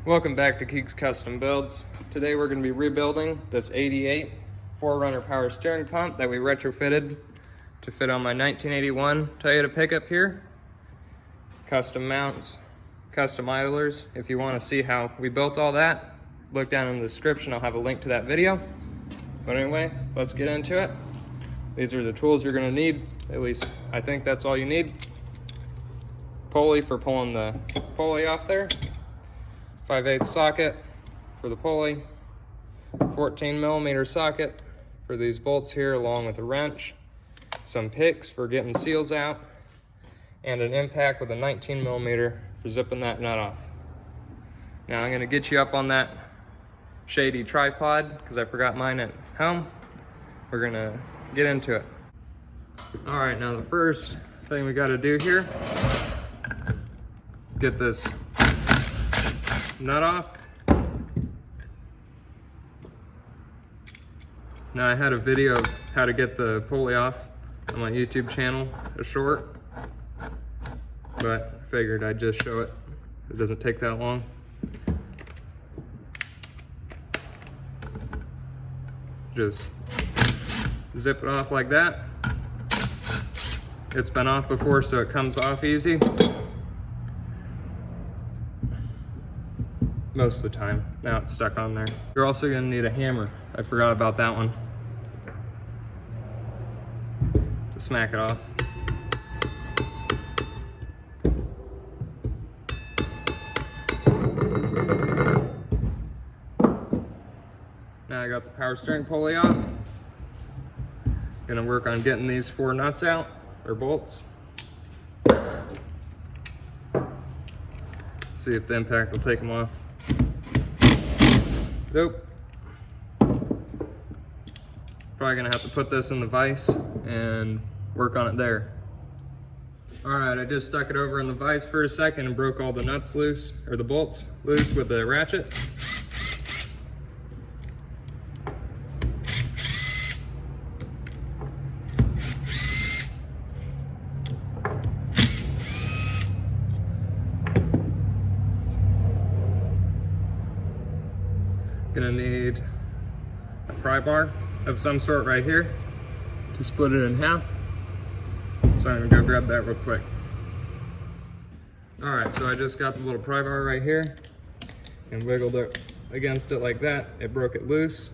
Welcome back to Keeks Custom Builds. Today we're going to be rebuilding this 88 4Runner power steering pump that we retrofitted to fit on my 1981 Toyota pickup here. Custom mounts, custom idlers. If you want to see how we built all that, look down in the description. I'll have a link to that video. But anyway, let's get into it. These are the tools you're going to need. At least I think that's all you need. Pulley for pulling the pulley off there. 5/8 socket for the pulley, 14mm socket for these bolts here, along with a wrench, some picks for getting seals out, and an impact with a 19mm for zipping that nut off. Now I'm going to get you up on that shady tripod because I forgot mine at home. We're going to get into it. All right, now the first thing we got to do here, get this nut off. Now I had a video of how to get the pulley off on my YouTube channel, a short, but I figured I'd just show it. It doesn't take that long. Just zip it off like that. It's been off before, so it comes off easy. Most of the time. Now it's stuck on there. You're also going to need a hammer. I forgot about that one. To smack it off. Now I got the power steering pulley off. Gonna work on getting these 4 nuts out, or bolts. See if the impact will take them off. Nope. Probably gonna have to put this in the vise and work on it there. All right, I just stuck it over in the vise for a second and broke all the nuts loose, or the bolts loose with the ratchet. Gonna need a pry bar of some sort right here to split it in half. So I'm gonna go grab that real quick. All right, so I just got the little pry bar right here and wiggled it against it like that. It broke it loose.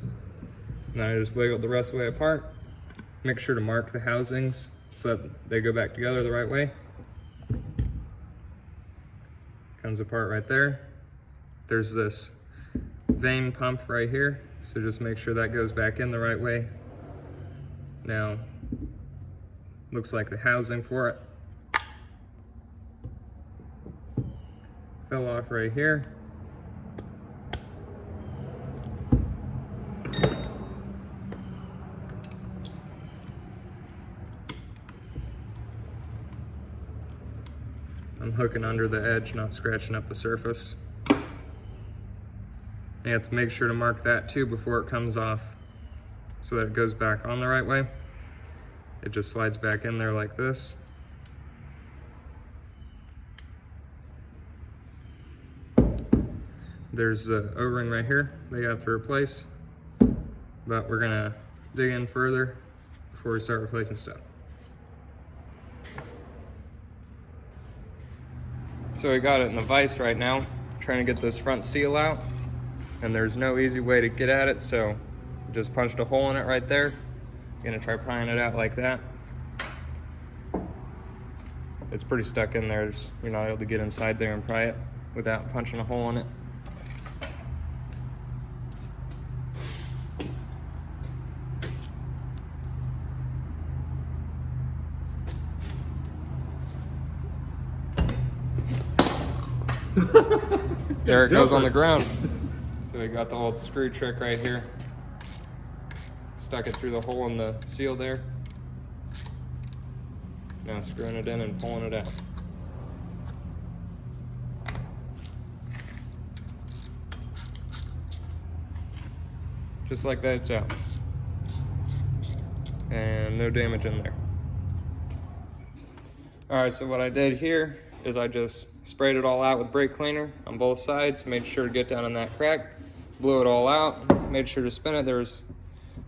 Now I just wiggled the rest of the way apart. Make sure to mark the housings so that they go back together the right way. Comes apart right there. There's this vane pump right here, so just make sure that goes back in the right way. Now looks like the housing for it fell off right here. I'm hooking under the edge, not scratching up the surface. You have to make sure to mark that too before it comes off so that it goes back on the right way. It just slides back in there like this. There's the O-ring right here that you have to replace, but we're gonna dig in further before we start replacing stuff. So we got it in the vise right now, trying to get this front seal out. And there's no easy way to get at it, so just punched a hole in it right there. Gonna try prying it out like that. It's pretty stuck in there. You're not able to get inside there and pry it without punching a hole in it. There it goes on the ground. So we got the old screw trick right here. Stuck it through the hole in the seal there. Now screwing it in and pulling it out. Just like that, it's out. And no damage in there. All right, so what I did here is I just Sprayed it all out with brake cleaner on both sides, made sure to get down in that crack, blew it all out, made sure to spin it,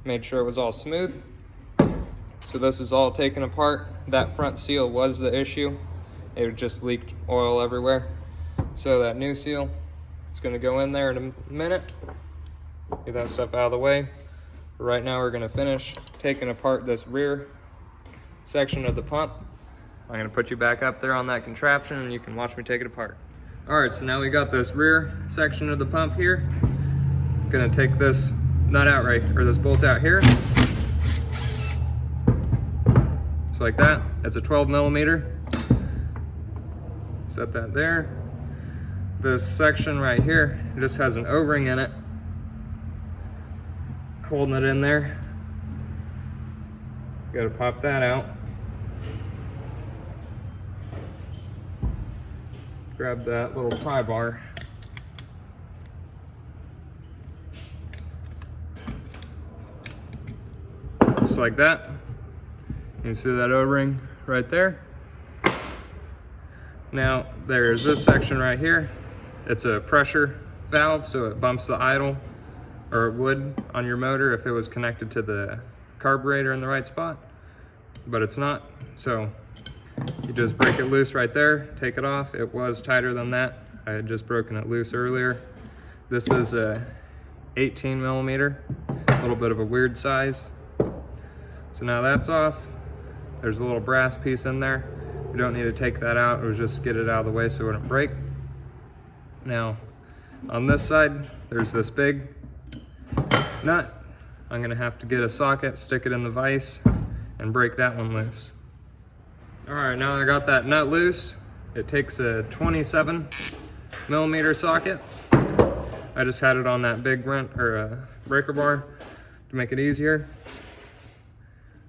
made sure it was all smooth. So this is all taken apart. That front seal was the issue. It just leaked oil everywhere. So that new seal is gonna go in there in a minute. Get that stuff out of the way. Right now we're gonna finish taking apart this rear section of the pump. I'm gonna put you back up there on that contraption and you can watch me take it apart. All right, so now we got this rear section of the pump here. Gonna take this nut out or this bolt out here. Just like that. It's a 12 millimeter. Set that there. This section right here just has an O-ring in it, holding it in there. Got to pop that out. Grab that little pry bar. Just like that. You can see that O-ring right there. Now there's this section right here. It's a pressure valve, so it bumps the idle, or it would on your motor if it was connected to the carburetor in the right spot, but it's not. So you just break it loose right there, take it off. It was tighter than that. I had just broken it loose earlier. This is a 18 millimeter, a little bit of a weird size. So now that's off. There's a little brass piece in there. You don't need to take that out, it was just get it out of the way so it wouldn't break. Now, on this side, there's this big nut. I'm gonna have to get a socket, stick it in the vise, and break that one loose. All right, now I got that nut loose. It takes a 27 millimeter socket. I just had it on that big breaker bar to make it easier.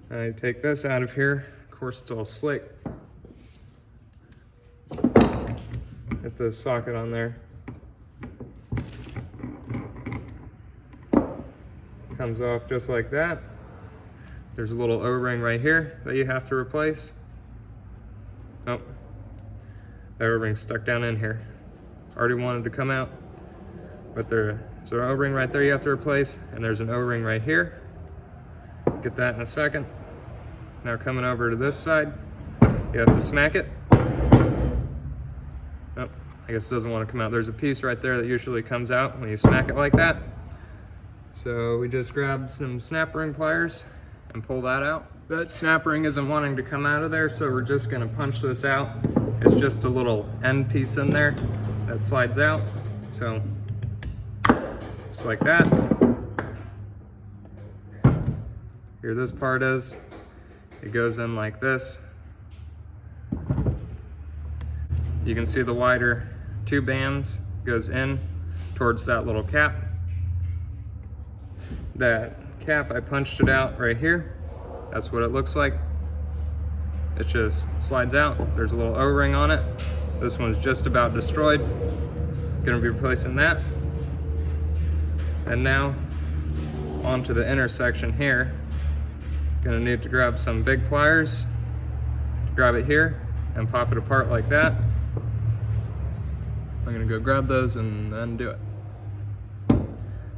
I take this out of here. Of course, it's all slick. Hit the socket on there. Comes off just like that. There's a little O-ring right here that you have to replace. Oh, that O-ring's stuck down in here. Already wanted to come out, but there's an O-ring right there you have to replace, and there's an O-ring right here. Get that in a second. Now coming over to this side, you have to smack it. Oh, I guess it doesn't want to come out. There's a piece right there that usually comes out when you smack it like that. So we just grabbed some snap ring pliers and pull that out. That snap ring isn't wanting to come out of there, so we're just gonna punch this out. It's just a little end piece in there that slides out. So just like that. Here this part is. It goes in like this. You can see the wider two bands goes in towards that little cap. That cap, I punched it out right here. That's what it looks like. It just slides out. There's a little O-ring on it. This one's just about destroyed. Gonna be replacing that. And now onto the intersection here. Gonna need to grab some big pliers. Grab it here and pop it apart like that. I'm gonna go grab those and undo it.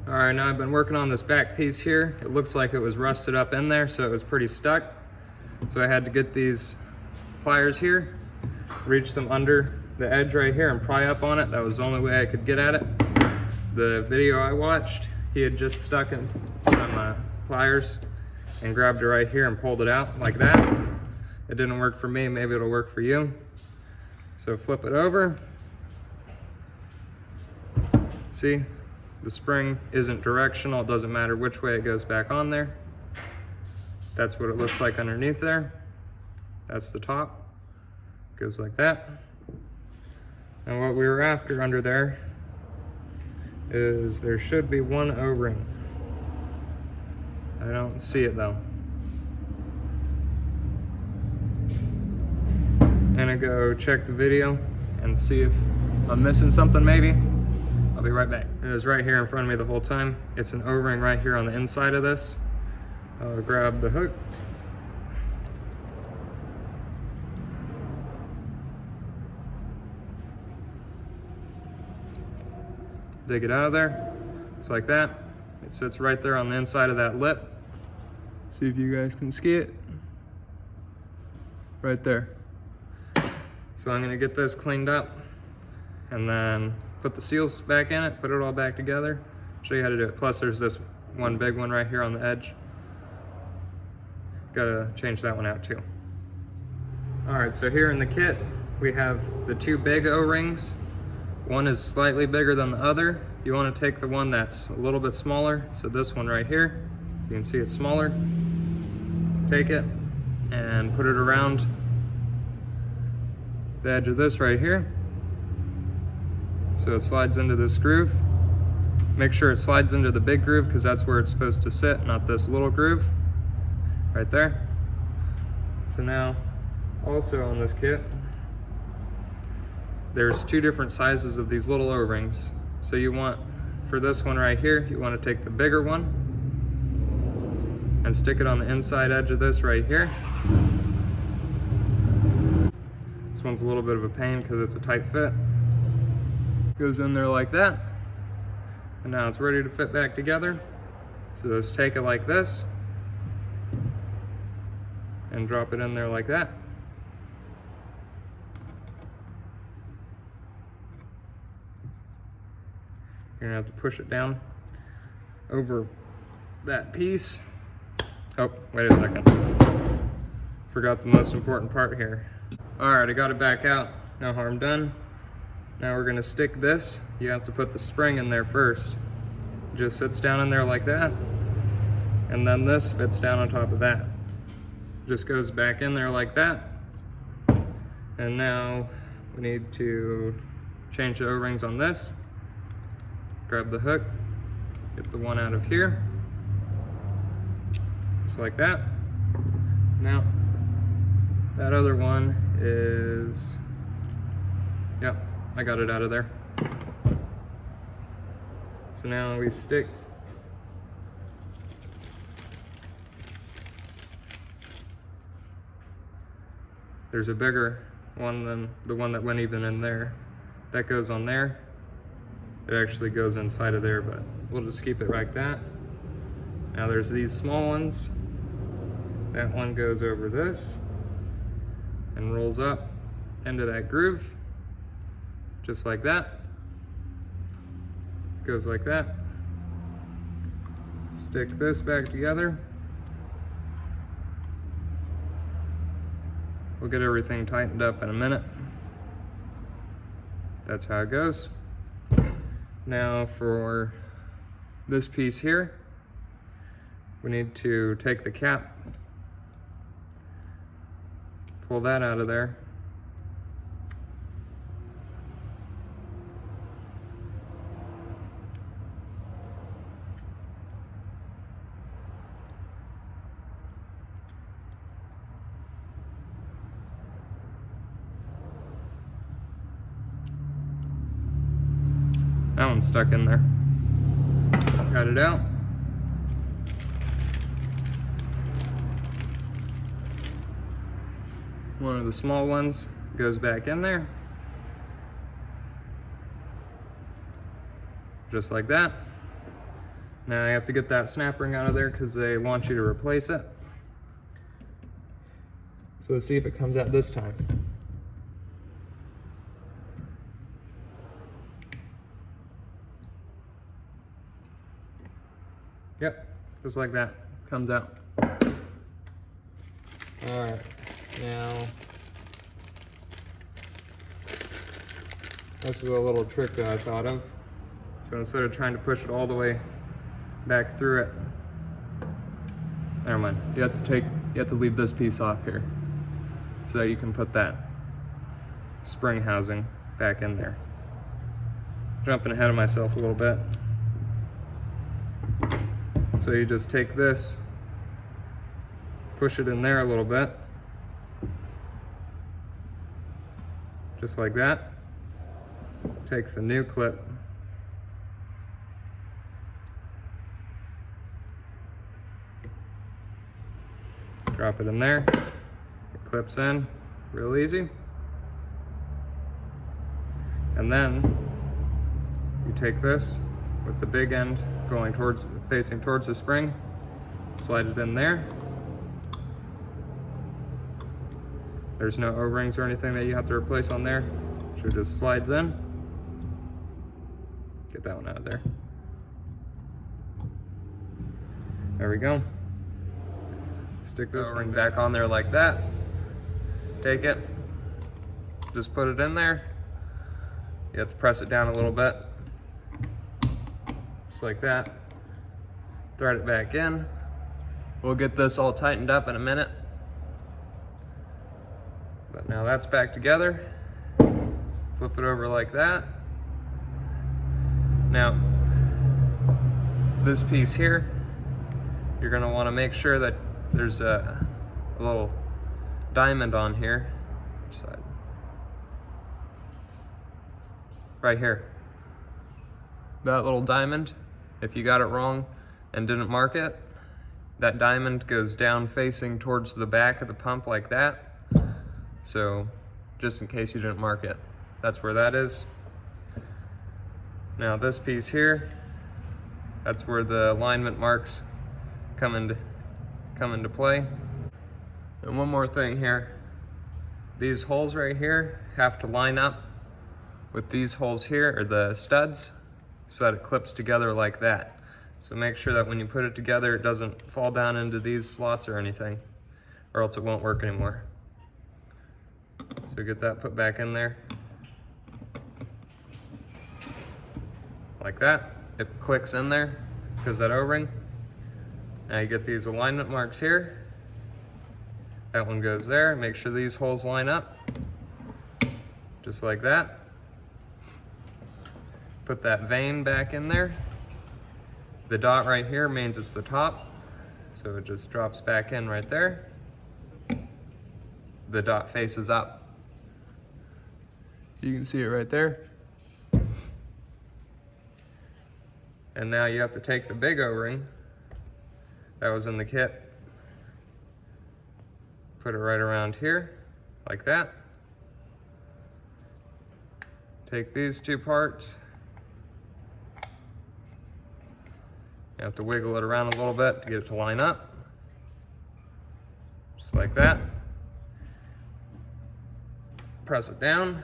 All right, now I've been working on this back piece here. It looks like it was rusted up in there, so it was pretty stuck. So I had to get these pliers here, reach them under the edge right here and pry up on it. That was the only way I could get at it. The video I watched, he had just stuck in some pliers and grabbed it right here and pulled it out like that. It didn't work for me, maybe it'll work for you. So flip it over. See, the spring isn't directional. It doesn't matter which way it goes back on there. That's what it looks like underneath there. That's the top. Goes like that. And what we were after under there is there should be one O-ring. I don't see it though. I'm gonna go check the video and see if I'm missing something maybe. I'll be right back. It was right here in front of me the whole time. It's an O-ring right here on the inside of this. I'll grab the hook. dig it out of there. It's like that. It sits right there on the inside of that lip. See if you guys can see it. Right there. So I'm gonna get this cleaned up and then put the seals back in it, put it all back together, show you how to do it. Plus there's this one big one right here on the edge. Gotta change that one out too. All right, so here in the kit, we have the two big O-rings. One is slightly bigger than the other. You wanna take the one that's a little bit smaller. So this one right here, you can see it's smaller. Take it and put it around the edge of this right here. So it slides into this groove. Make sure it slides into the big groove because that's where it's supposed to sit, not this little groove right there. So now, also on this kit, there's two different sizes of these little O-rings. So you want, for this one right here, you want to take the bigger one and stick it on the inside edge of this right here. This one's a little bit of a pain because it's a tight fit. Goes in there like that. And now it's ready to fit back together. So just take it like this and drop it in there like that. You're gonna have to push it down over that piece. Oh, wait a second. Forgot the most important part here. All right, I got it back out. No harm done. Now we're gonna stick this. You have to put the spring in there first. It just sits down in there like that. And then this fits down on top of that. Just goes back in there like that. And now we need to change the O-rings on this. Grab the hook, get the one out of here. Just like that. Now, that other one is, yep, I got it out of there. So now we stick there's a bigger one than the one that went even in there. That goes on there. It actually goes inside of there, but we'll just keep it like that. Now there's these small ones. That one goes over this and rolls up into that groove, just like that. Goes like that. Stick this back together. We'll get everything tightened up in a minute. That's how it goes. Now for this piece here, we need to take the cap, pull that out of there. That one's stuck in there. Got it out. One of the small ones goes back in there. Just like that. Now I have to get that snap ring out of there because they want you to replace it. So let's see if it comes out this time. Yep, just like that, comes out. All right, now, this is a little trick that I thought of. So instead of trying to push it all the way back through it, never mind, you have to leave this piece off here so that you can put that spring housing back in there. Jumping ahead of myself a little bit. So you just take this, push it in there a little bit, just like that. Take the new clip, drop it in there, it clips in, real easy. And then you take this with the big end facing towards the spring, slide it in there. There's no O-rings or anything that you have to replace on there. So it just slides in. Get that one out of there. There we go. Stick this O-ring back on there like that. Take it, just put it in there. You have to press it down a little bit, just like that. Thread it back in. We'll get this all tightened up in a minute. But now that's back together. Flip it over like that. Now, this piece here, you're gonna wanna make sure that there's a little diamond on here. Which side? Right here. That little diamond, if you got it wrong and didn't mark it, that diamond goes down facing towards the back of the pump like that. So just in case you didn't mark it, that's where that is. Now this piece here, that's where the alignment marks come into play. And one more thing here, these holes right here have to line up with these holes here, or the studs, so that it clips together like that. So make sure that when you put it together, it doesn't fall down into these slots or anything, or else it won't work anymore. So get that put back in there. Like that. It clicks in there because that O-ring. Now you get these alignment marks here. That one goes there. Make sure these holes line up. Just like that. Put that vein back in there. The dot right here means it's the top. So it just drops back in right there. The dot faces up. You can see it right there. And now you have to take the big O-ring that was in the kit, put it right around here, like that. Take these two parts. You have to wiggle it around a little bit to get it to line up. Just like that. Press it down,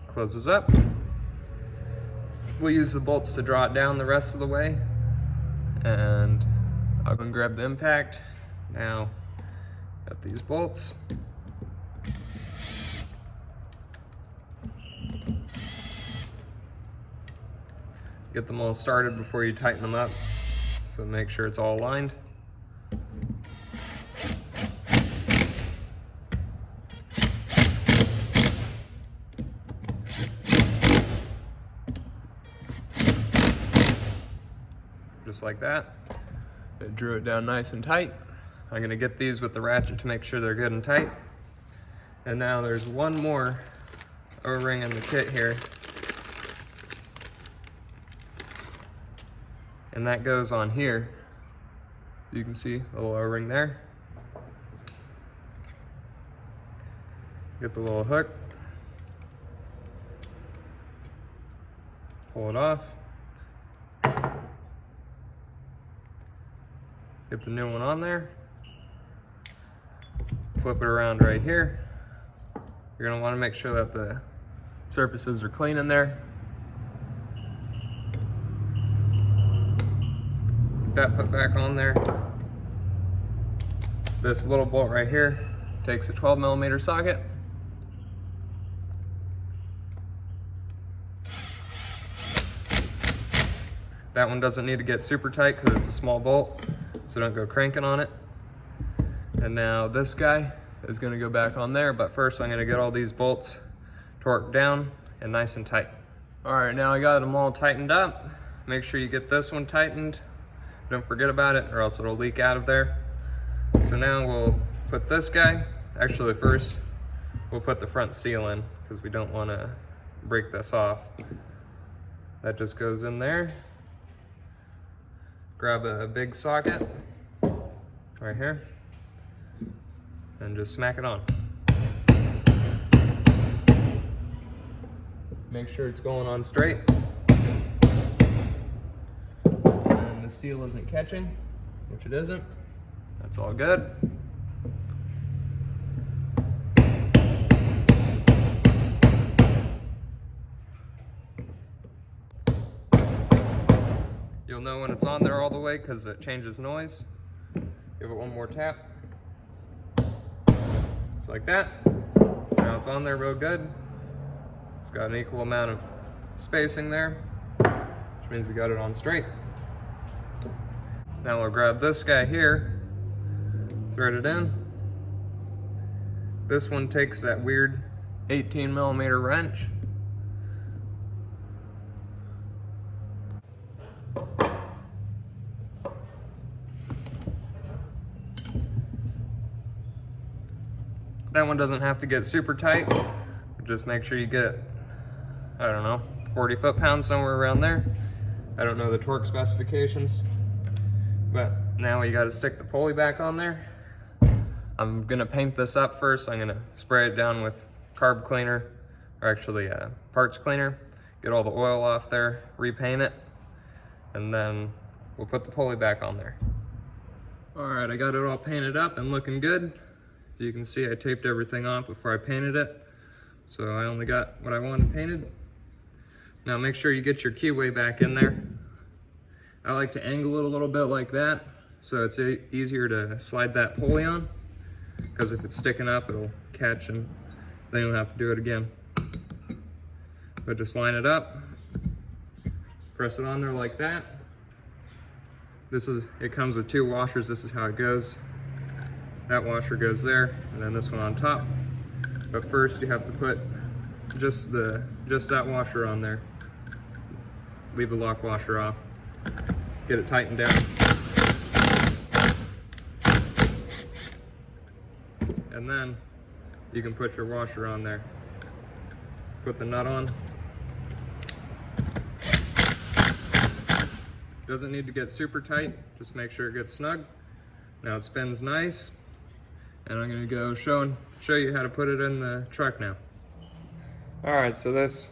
closes up. We'll use the bolts to draw it down the rest of the way. And I'll go and grab the impact. Now, got these bolts. Get them all started before you tighten them up. So make sure it's all aligned. Just like that. It drew it down nice and tight. I'm gonna get these with the ratchet to make sure they're good and tight. And now there's one more O-ring in the kit here. And that goes on here. You can see the little O-ring there. Get the little hook. Pull it off. Get the new one on there. Flip it around right here. You're gonna wanna make sure that the surfaces are clean in there. Get that put back on there. This little bolt right here takes a 12mm socket. That one doesn't need to get super tight because it's a small bolt. So don't go cranking on it. And now this guy is gonna go back on there, but first I'm gonna get all these bolts torqued down and nice and tight. All right, now I got them all tightened up. Make sure you get this one tightened. Don't forget about it or else it'll leak out of there. So now we'll put this guy. Actually first, we'll put the front seal in because we don't wanna break this off. That just goes in there. Grab a big socket right here and just smack it on. Make sure it's going on straight. the seal isn't catching, which it isn't. That's all good. You'll know when it's on there all the way because it changes noise. Give it one more tap. Just like that. Now it's on there real good. It's got an equal amount of spacing there, which means we got it on straight. Now we'll grab this guy here, thread it in. This one takes that weird 18mm wrench. That one doesn't have to get super tight. Just make sure you get, I don't know, 40 foot-pounds, somewhere around there. I don't know the torque specifications. But now we got to stick the pulley back on there. I'm gonna paint this up first. I'm gonna spray it down with carb cleaner, or actually parts cleaner, get all the oil off there, repaint it, and then we'll put the pulley back on there. All right, I got it all painted up and looking good. As you can see, I taped everything off before I painted it. So I only got what I wanted painted. Now make sure you get your keyway back in there. I like to angle it a little bit like that, so it's easier to slide that pulley on, because if it's sticking up, it'll catch and then you'll have to do it again. But just line it up, press it on there like that. It comes with 2 washers. This is how it goes. That washer goes there, and then this one on top. But first you have to put just that washer on there. Leave the lock washer off. Get it tightened down. And then you can put your washer on there. Put the nut on. Doesn't need to get super tight, just make sure it gets snug. Now it spins nice. And I'm gonna go show you how to put it in the truck now. All right, so this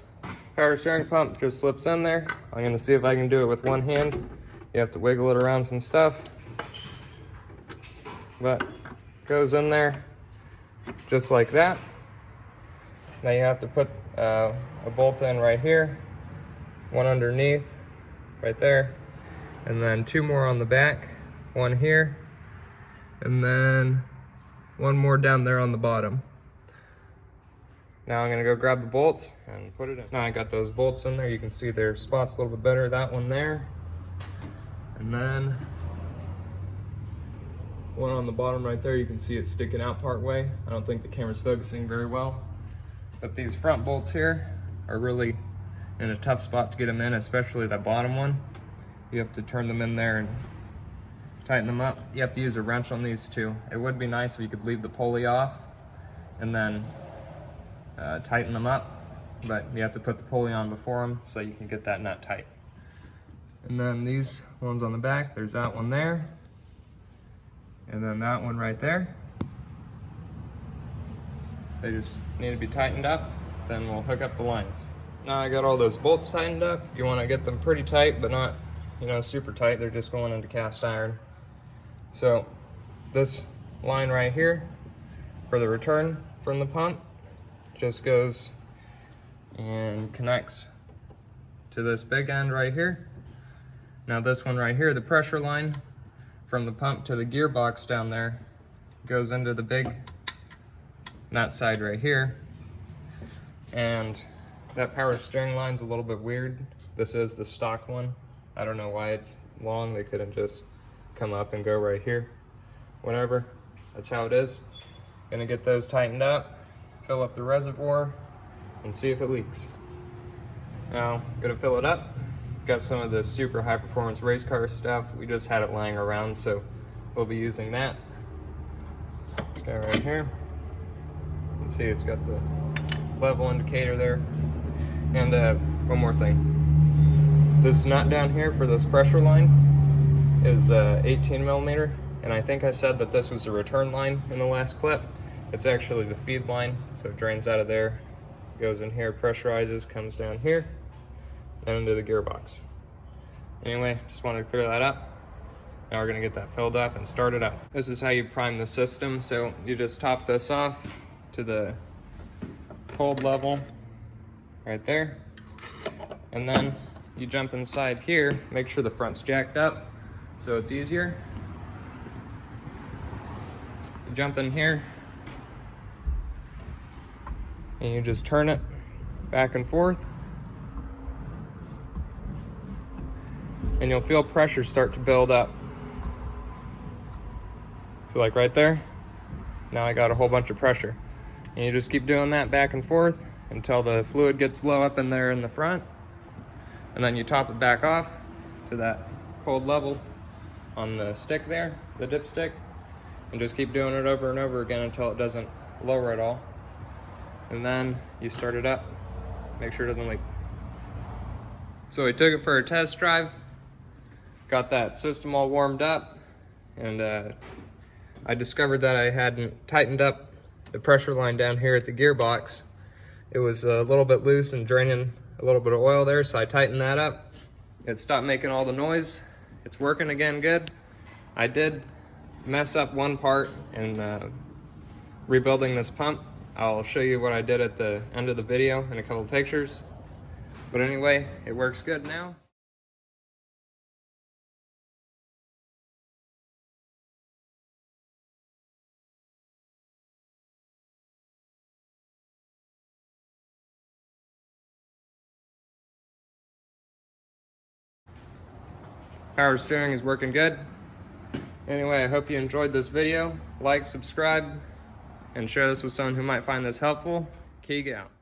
power steering pump just slips in there. I'm gonna see if I can do it with one hand. You have to wiggle it around some stuff, but it goes in there just like that. Now you have to put a bolt in right here, one underneath, right there, and then 2 more on the back, one here, and then 1 more down there on the bottom. Now I'm gonna go grab the bolts and put it in. Now I got those bolts in there. You can see their spots a little bit better. That one there. And then one on the bottom right there. You can see it sticking out part way. I don't think the camera's focusing very well. But these front bolts here are really in a tough spot to get them in, especially that bottom one. You have to turn them in there and tighten them up. You have to use a wrench on these too. It would be nice if you could leave the pulley off and then tighten them up, but you have to put the pulley on before them so you can get that nut tight. And then these ones on the back, there's that one there, and then that one right there. They just need to be tightened up, then we'll hook up the lines. Now I got all those bolts tightened up. You want to get them pretty tight, but not, super tight. They're just going into cast iron. So this line right here for the return from the pump just goes and connects to this big end right here. Now this one right here, the pressure line from the pump to the gearbox down there, goes into the big nut side right here. And that power steering line's a little bit weird. This is the stock one. I don't know why it's long. They couldn't just come up and go right here. Whatever, that's how it is. Gonna get those tightened up, fill up the reservoir, and see if it leaks. Now, gonna fill it up. Got some of the super high performance race car stuff. We just had it lying around, so we'll be using that. This guy right here. You can see it's got the level indicator there. And one more thing. This nut down here for this pressure line is 18mm, and I think I said that this was the return line in the last clip. It's actually the feed line, so it drains out of there, goes in here, pressurizes, comes down here, and into the gearbox. Anyway, just wanted to clear that up. Now we're gonna get that filled up and start it up. This is how you prime the system. So you just top this off to the cold level right there. And then you jump inside here, make sure the front's jacked up so it's easier. You jump in here and you just turn it back and forth. And you'll feel pressure start to build up. So like right there, now I got a whole bunch of pressure. And you just keep doing that back and forth until the fluid gets low up in there in the front. And then you top it back off to that cold level on the stick there, the dipstick. And just keep doing it over and over again until it doesn't lower at all. And then you start it up, make sure it doesn't leak. So we took it for a test drive, got that system all warmed up, and I discovered that I hadn't tightened up the pressure line down here at the gearbox. It was a little bit loose and draining a little bit of oil there, so I tightened that up. It stopped making all the noise. It's working again good. I did mess up one part in rebuilding this pump. I'll show you what I did at the end of the video in a couple of pictures. But anyway, it works good now. Power steering is working good. Anyway, I hope you enjoyed this video. Like, subscribe, and share this with someone who might find this helpful. Keeg out.